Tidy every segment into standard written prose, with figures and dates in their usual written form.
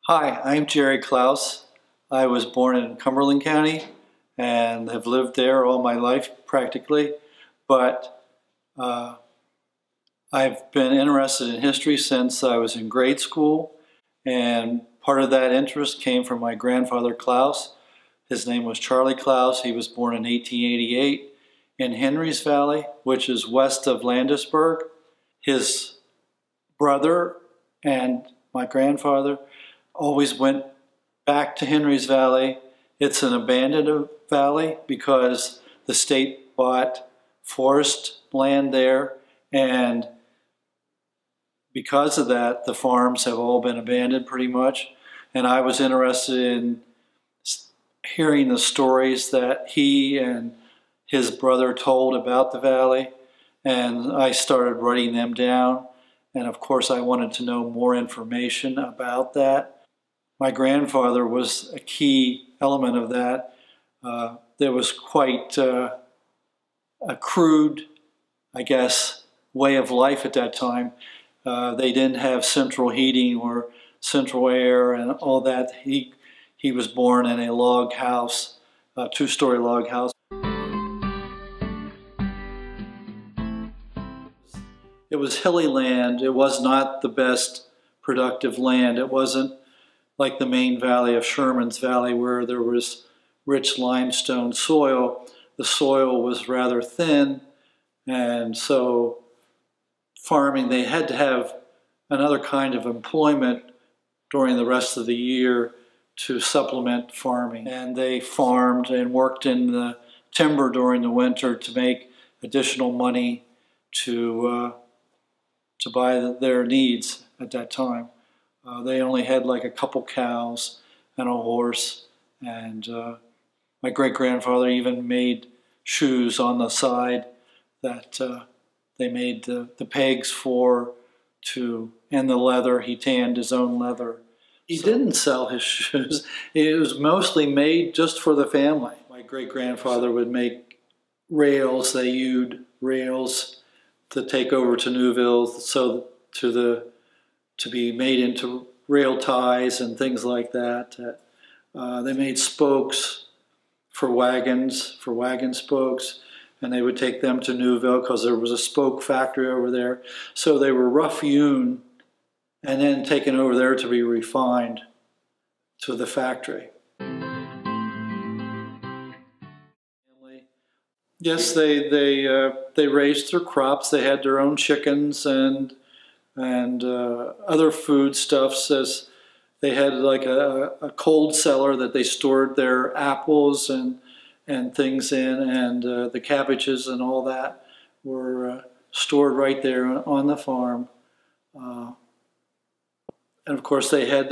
Hi, I'm Jerry Clouse. I was born in Cumberland County and have lived there all my life practically, but I've been interested in history since I was in grade school, and part of that interest came from my grandfather Clouse. His name was Charlie Clouse. He was born in 1888 in Henry's Valley, which is west of Landisburg. His brother and my grandfather always went back to Henry's Valley. It's an abandoned valley because the state bought forest land there, and because of that, the farms have all been abandoned pretty much. And I was interested in hearing the stories that he and his brother told about the valley, and I started writing them down. And of course, I wanted to know more information about that. My grandfather was a key element of that. There was quite a crude, I guess, way of life at that time. They didn't have central heating or central air and all that. He was born in a log house, a two-story log house. It was hilly land. It was not the best productive land. It wasn't like the main valley of Sherman's Valley where there was rich limestone soil. The soil was rather thin, and so farming, they had to have another kind of employment during the rest of the year to supplement farming. And they farmed and worked in the timber during the winter to make additional money to buy their needs at that time. They only had like a couple cows and a horse, and my great-grandfather even made shoes on the side that they made the pegs for, and the leather. He tanned his own leather. He didn't sell his shoes. It was mostly made just for the family. My great-grandfather would make rails. They hewed rails to take over to Newville, so to be made into rail ties and things like that. They made spokes for wagons, for wagon spokes, and they would take them to Newville because there was a spoke factory over there. So they were rough hewn and then taken over there to be refined to the factory. Yes, they raised their crops. They had their own chickens and other foodstuffs. As they had like a cold cellar that they stored their apples and things in, and the cabbages and all that were stored right there on the farm. And of course, they had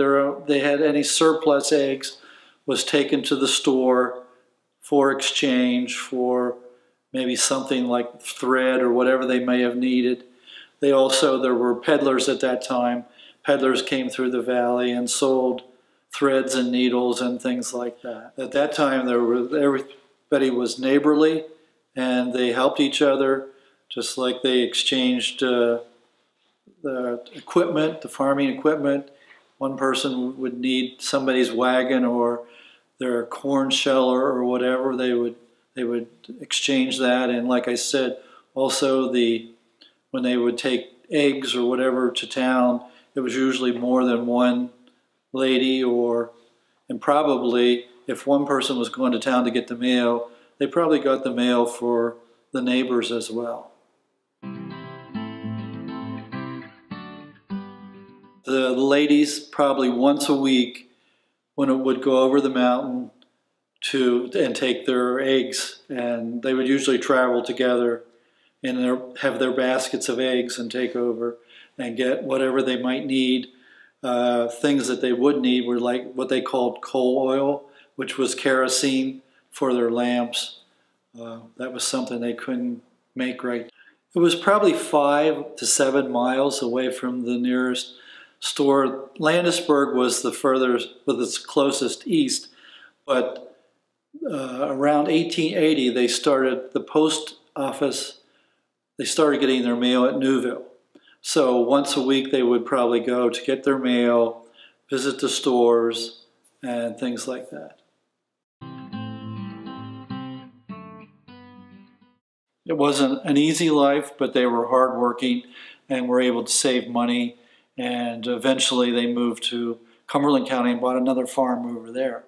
any surplus eggs was taken to the store for exchange for maybe something like thread or whatever they may have needed. There were peddlers at that time. Peddlers came through the valley and sold threads and needles and things like that. At that time, everybody was neighborly, and they helped each other, just like they exchanged the equipment, the farming equipment. One person would need somebody's wagon or their corn sheller or whatever. They would exchange that, and like I said, also when they would take eggs or whatever to town, it was usually more than one lady, and probably if one person was going to town to get the mail, they probably got the mail for the neighbors as well. The ladies probably once a week when it would go over the mountain and take their eggs, and they would usually travel together and have their baskets of eggs and take over and get whatever they might need. Things that they would need were like what they called coal oil, which was kerosene for their lamps. That was something they couldn't make right. It was probably 5 to 7 miles away from the nearest store. Landisburg was the furthest, with its closest east, but around 1880 they started the post office. They started getting their mail at Newville. So once a week they would probably go to get their mail, visit the stores, and things like that. It wasn't an easy life, but they were hardworking and were able to save money. And eventually they moved to Cumberland County and bought another farm over there.